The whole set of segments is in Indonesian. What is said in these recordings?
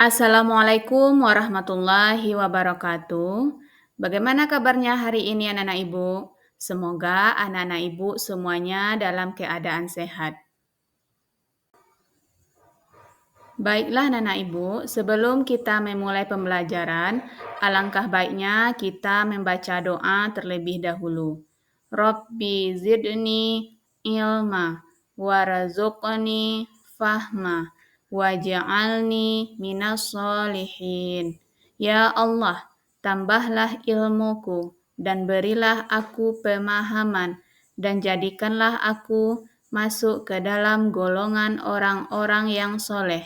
Assalamualaikum warahmatullahi wabarakatuh. Bagaimana kabarnya hari ini anak-anak ibu? Semoga anak-anak ibu semuanya dalam keadaan sehat. Baiklah anak-anak ibu, sebelum kita memulai pembelajaran, alangkah baiknya kita membaca doa terlebih dahulu. Rabbi zidni ilma warzuqni fahma waj'alni minas solihin. Ya Allah, tambahlah ilmuku dan berilah aku pemahaman dan jadikanlah aku masuk ke dalam golongan orang-orang yang soleh.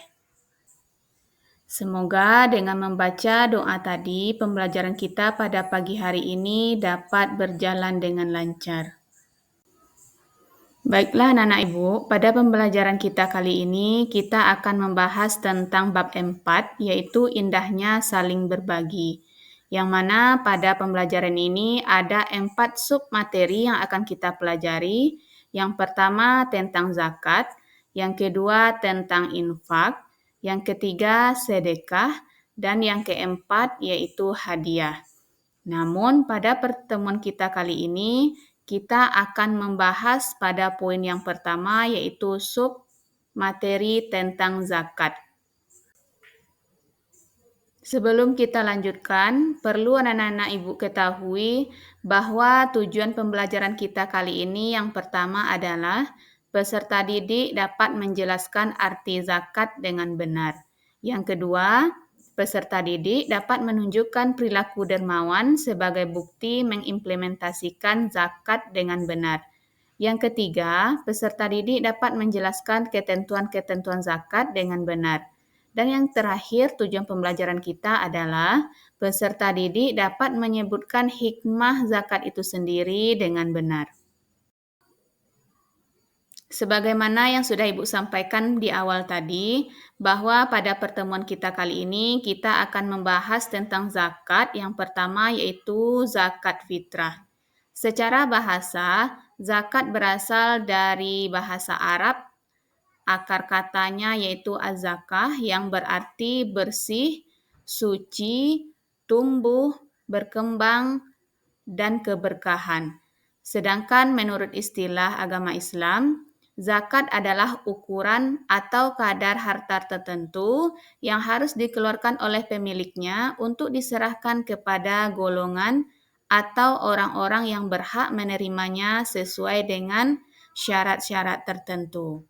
Semoga dengan membaca doa tadi, pembelajaran kita pada pagi hari ini dapat berjalan dengan lancar. Baiklah anak-anak ibu, pada pembelajaran kita kali ini kita akan membahas tentang bab 4, yaitu indahnya saling berbagi. Yang mana pada pembelajaran ini ada 4 sub materi yang akan kita pelajari. Yang pertama tentang zakat, yang kedua tentang infak, yang ketiga sedekah, dan yang keempat yaitu hadiah. Namun pada pertemuan kita kali ini, kita akan membahas pada poin yang pertama yaitu sub materi tentang zakat. Sebelum kita lanjutkan, perlu anak-anak ibu ketahui bahwa tujuan pembelajaran kita kali ini yang pertama adalah peserta didik dapat menjelaskan arti zakat dengan benar. Yang kedua, peserta didik dapat menunjukkan perilaku dermawan sebagai bukti mengimplementasikan zakat dengan benar. Yang ketiga, peserta didik dapat menjelaskan ketentuan-ketentuan zakat dengan benar. Dan yang terakhir, tujuan pembelajaran kita adalah peserta didik dapat menyebutkan hikmah zakat itu sendiri dengan benar. Sebagaimana yang sudah Ibu sampaikan di awal tadi, bahwa pada pertemuan kita kali ini kita akan membahas tentang zakat. Yang pertama yaitu zakat fitrah. Secara bahasa, zakat berasal dari bahasa Arab. Akar katanya yaitu az-zakah yang berarti bersih, suci, tumbuh, berkembang, dan keberkahan. Sedangkan menurut istilah agama Islam, zakat adalah ukuran atau kadar harta tertentu yang harus dikeluarkan oleh pemiliknya untuk diserahkan kepada golongan atau orang-orang yang berhak menerimanya sesuai dengan syarat-syarat tertentu.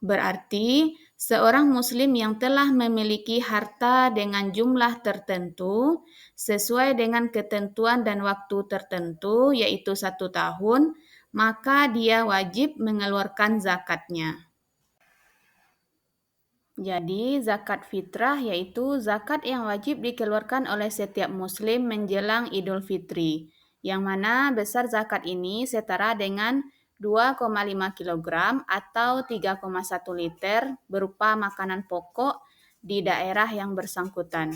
Berarti, seorang muslim yang telah memiliki harta dengan jumlah tertentu, sesuai dengan ketentuan dan waktu tertentu, yaitu 1 tahun, maka dia wajib mengeluarkan zakatnya. Jadi, zakat fitrah yaitu zakat yang wajib dikeluarkan oleh setiap muslim menjelang Idul Fitri, yang mana besar zakat ini setara dengan 2,5 kg atau 3,1 liter berupa makanan pokok di daerah yang bersangkutan.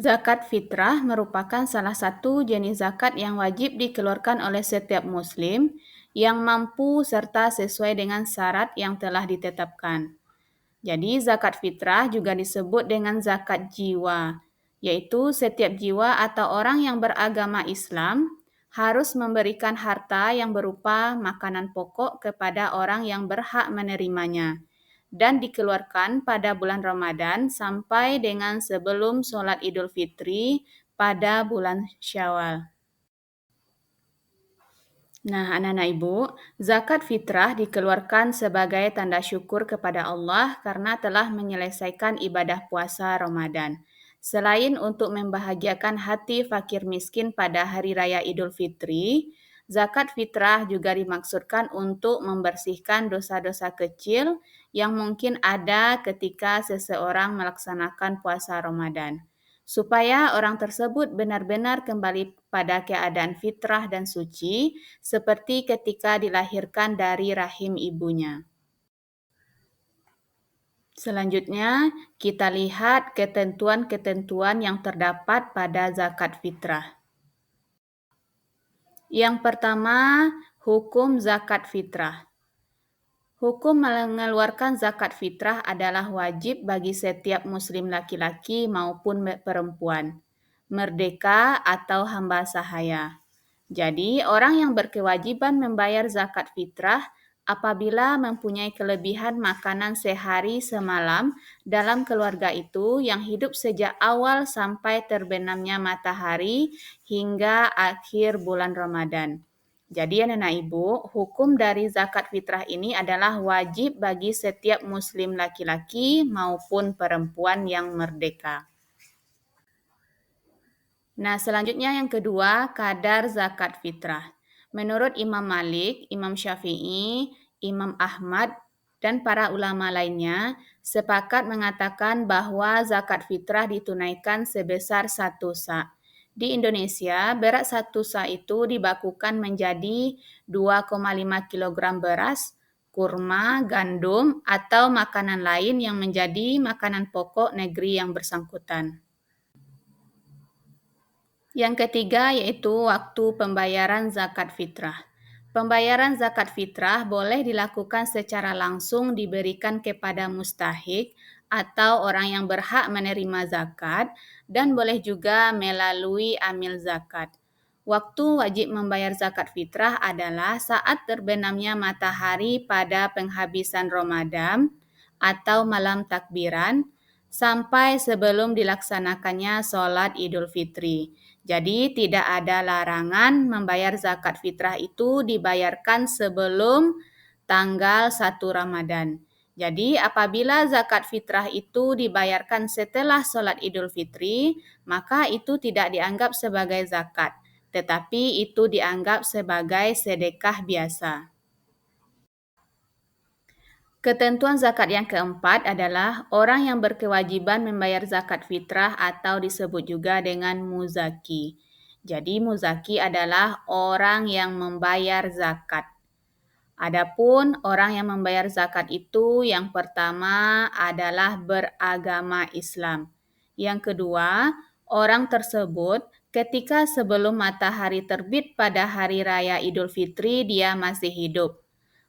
Zakat fitrah merupakan salah satu jenis zakat yang wajib dikeluarkan oleh setiap muslim yang mampu serta sesuai dengan syarat yang telah ditetapkan. Jadi zakat fitrah juga disebut dengan zakat jiwa, yaitu setiap jiwa atau orang yang beragama Islam harus memberikan harta yang berupa makanan pokok kepada orang yang berhak menerimanya dan dikeluarkan pada bulan Ramadan sampai dengan sebelum sholat Idul Fitri pada bulan Syawal. Nah, anak-anak ibu, zakat fitrah dikeluarkan sebagai tanda syukur kepada Allah karena telah menyelesaikan ibadah puasa Ramadan. Selain untuk membahagiakan hati fakir miskin pada hari raya Idul Fitri, zakat fitrah juga dimaksudkan untuk membersihkan dosa-dosa kecil yang mungkin ada ketika seseorang melaksanakan puasa Ramadan, supaya orang tersebut benar-benar kembali pada keadaan fitrah dan suci, seperti ketika dilahirkan dari rahim ibunya. Selanjutnya, kita lihat ketentuan-ketentuan yang terdapat pada zakat fitrah. Yang pertama, hukum zakat fitrah. Hukum mengeluarkan zakat fitrah adalah wajib bagi setiap muslim laki-laki maupun perempuan, merdeka atau hamba sahaya. Jadi, orang yang berkewajiban membayar zakat fitrah apabila mempunyai kelebihan makanan sehari semalam dalam keluarga itu yang hidup sejak awal sampai terbenamnya matahari hingga akhir bulan Ramadan. Jadi, anak-anak ibu, hukum dari zakat fitrah ini adalah wajib bagi setiap muslim laki-laki maupun perempuan yang merdeka. Nah, selanjutnya yang kedua, kadar zakat fitrah. Menurut Imam Malik, Imam Syafi'i, Imam Ahmad, dan para ulama lainnya sepakat mengatakan bahwa zakat fitrah ditunaikan sebesar 1 sa'. Di Indonesia, berat 1 sa' itu dibakukan menjadi 2,5 kilogram beras, kurma, gandum, atau makanan lain yang menjadi makanan pokok negeri yang bersangkutan. Yang ketiga yaitu waktu pembayaran zakat fitrah. Pembayaran zakat fitrah boleh dilakukan secara langsung diberikan kepada mustahik atau orang yang berhak menerima zakat dan boleh juga melalui amil zakat. Waktu wajib membayar zakat fitrah adalah saat terbenamnya matahari pada penghabisan Ramadan atau malam takbiran sampai sebelum dilaksanakannya sholat Idul Fitri. Jadi tidak ada larangan membayar zakat fitrah itu dibayarkan sebelum tanggal 1 Ramadan. Jadi apabila zakat fitrah itu dibayarkan setelah sholat Idul Fitri, maka itu tidak dianggap sebagai zakat, tetapi itu dianggap sebagai sedekah biasa. Ketentuan zakat yang keempat adalah orang yang berkewajiban membayar zakat fitrah atau disebut juga dengan muzaki. Jadi muzaki adalah orang yang membayar zakat. Adapun orang yang membayar zakat itu yang pertama adalah beragama Islam. Yang kedua, orang tersebut ketika sebelum matahari terbit pada hari raya Idul Fitri dia masih hidup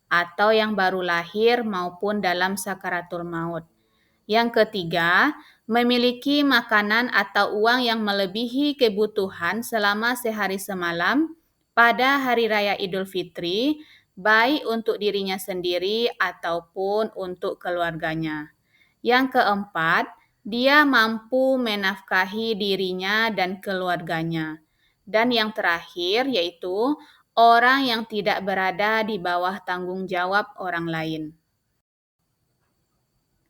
atau yang baru lahir maupun dalam sakaratul maut. Yang ketiga, memiliki makanan atau uang yang melebihi kebutuhan selama sehari semalam pada hari raya Idul Fitri, baik untuk dirinya sendiri ataupun untuk keluarganya. Yang keempat, dia mampu menafkahi dirinya dan keluarganya. Dan yang terakhir yaitu orang yang tidak berada di bawah tanggung jawab orang lain.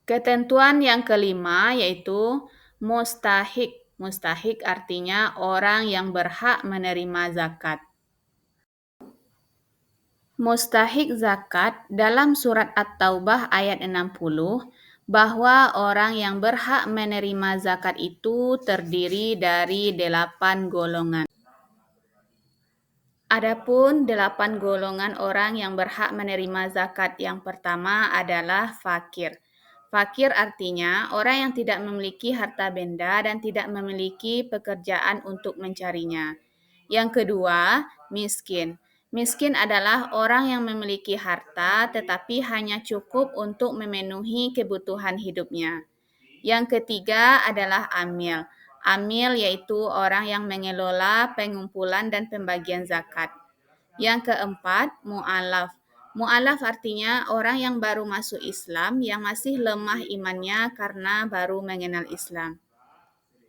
Ketentuan yang kelima yaitu mustahik. Mustahik artinya orang yang berhak menerima zakat. Mustahik zakat dalam surat At-Taubah ayat 60 bahwa orang yang berhak menerima zakat itu terdiri dari 8 golongan. Adapun 8 golongan orang yang berhak menerima zakat yang pertama adalah fakir. Fakir artinya orang yang tidak memiliki harta benda dan tidak memiliki pekerjaan untuk mencarinya. Yang kedua, miskin. Miskin adalah orang yang memiliki harta tetapi hanya cukup untuk memenuhi kebutuhan hidupnya. Yang ketiga adalah amil. Amil yaitu orang yang mengelola pengumpulan dan pembagian zakat. Yang keempat, mu'alaf. Mu'alaf artinya orang yang baru masuk Islam yang masih lemah imannya karena baru mengenal Islam.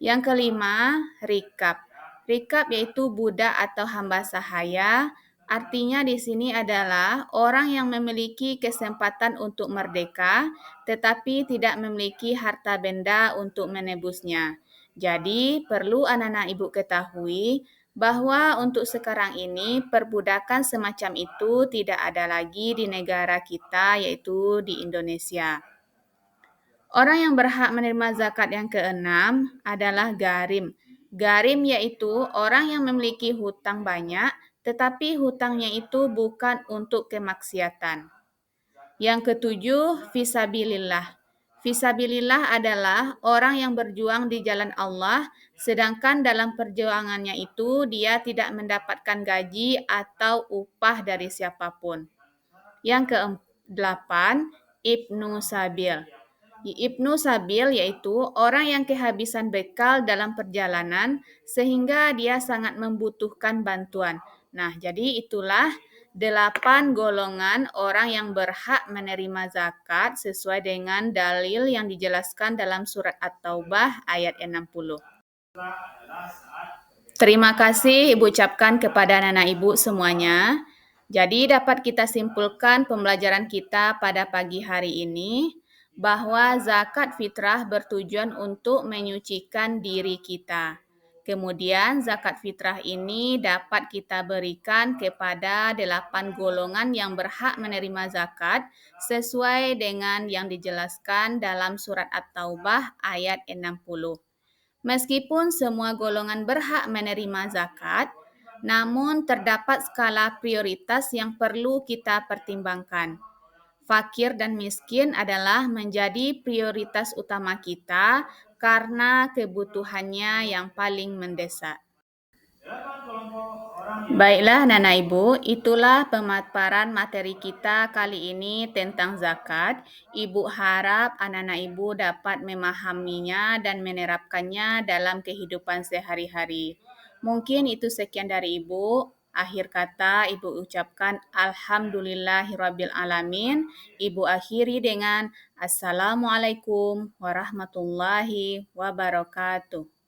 Yang kelima, rikab. Rikab yaitu budak atau hamba sahaya. Artinya di sini adalah orang yang memiliki kesempatan untuk merdeka, tetapi tidak memiliki harta benda untuk menebusnya. Jadi, perlu anak-anak ibu ketahui bahwa untuk sekarang ini perbudakan semacam itu tidak ada lagi di negara kita, yaitu di Indonesia. Orang yang berhak menerima zakat yang keenam adalah garim. Garim yaitu orang yang memiliki hutang banyak, tetapi hutangnya itu bukan untuk kemaksiatan. Yang ketujuh, fisabilillah. Fisabilillah adalah orang yang berjuang di jalan Allah, sedangkan dalam perjuangannya itu dia tidak mendapatkan gaji atau upah dari siapapun. Yang 8. Ibnu Sabil. Ibnu Sabil yaitu orang yang kehabisan bekal dalam perjalanan sehingga dia sangat membutuhkan bantuan. Nah, jadi itulah 8 golongan orang yang berhak menerima zakat sesuai dengan dalil yang dijelaskan dalam surat At-Taubah ayat 60. Terima kasih Ibu ucapkan kepada anak-anak Ibu semuanya. Jadi dapat kita simpulkan pembelajaran kita pada pagi hari ini bahwa zakat fitrah bertujuan untuk menyucikan diri kita. Kemudian zakat fitrah ini dapat kita berikan kepada 8 golongan yang berhak menerima zakat sesuai dengan yang dijelaskan dalam surat At-Taubah ayat 60. Meskipun semua golongan berhak menerima zakat, namun terdapat skala prioritas yang perlu kita pertimbangkan. Fakir dan miskin adalah menjadi prioritas utama kita karena kebutuhannya yang paling mendesak. Baiklah Nana Ibu, itulah pemaparan materi kita kali ini tentang zakat. Ibu harap anak-anak Ibu dapat memahaminya dan menerapkannya dalam kehidupan sehari-hari. Mungkin itu sekian dari Ibu. Akhir kata Ibu ucapkan Alhamdulillahirabbil alamin. Ibu akhiri dengan Assalamualaikum warahmatullahi wabarakatuh.